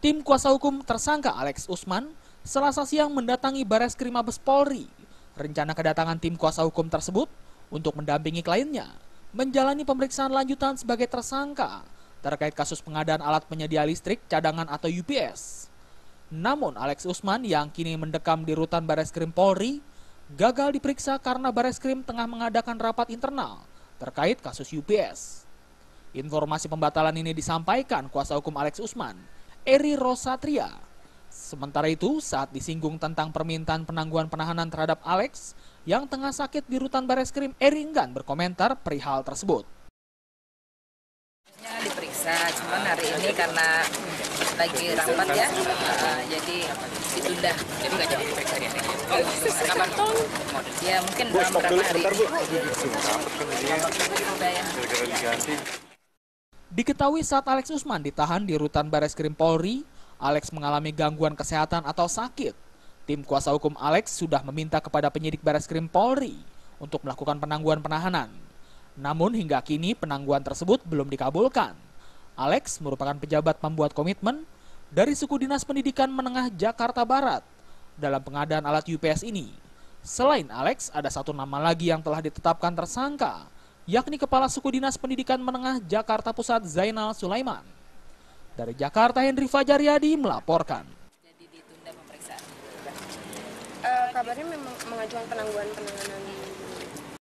Tim kuasa hukum tersangka Alex Usman Selasa siang mendatangi Bareskrim Mabes Polri. Rencana kedatangan tim kuasa hukum tersebut untuk mendampingi kliennya menjalani pemeriksaan lanjutan sebagai tersangka terkait kasus pengadaan alat penyedia listrik cadangan atau UPS. Namun Alex Usman yang kini mendekam di rutan Bareskrim Polri gagal diperiksa karena Bareskrim tengah mengadakan rapat internal terkait kasus UPS. Informasi pembatalan ini disampaikan kuasa hukum Alex Usman, Eri Rosatria. Sementara itu, saat disinggung tentang permintaan penangguhan penahanan terhadap Alex yang tengah sakit di rutan Bareskrim, Eri enggan berkomentar perihal tersebut. Diperiksa, cuman hari ini karena lagi rapat ya, jadi ditunda. Jadi nggak jadi diperiksa ya? Ya mungkin dalam beberapa hari. Diketahui saat Alex Usman ditahan di rutan Bareskrim Polri, Alex mengalami gangguan kesehatan atau sakit. Tim kuasa hukum Alex sudah meminta kepada penyidik Bareskrim Polri untuk melakukan penangguhan penahanan. Namun hingga kini penangguhan tersebut belum dikabulkan. Alex merupakan pejabat pembuat komitmen dari suku Dinas Pendidikan Menengah Jakarta Barat dalam pengadaan alat UPS ini. Selain Alex, ada satu nama lagi yang telah ditetapkan tersangka, yakni Kepala Suku Dinas Pendidikan Menengah Jakarta Pusat Zainal Sulaiman. Dari Jakarta, Henry Fajaryadi melaporkan. Jadi ditunda pemeriksaan. Kabarnya memang mengajukan penangguhan penahanan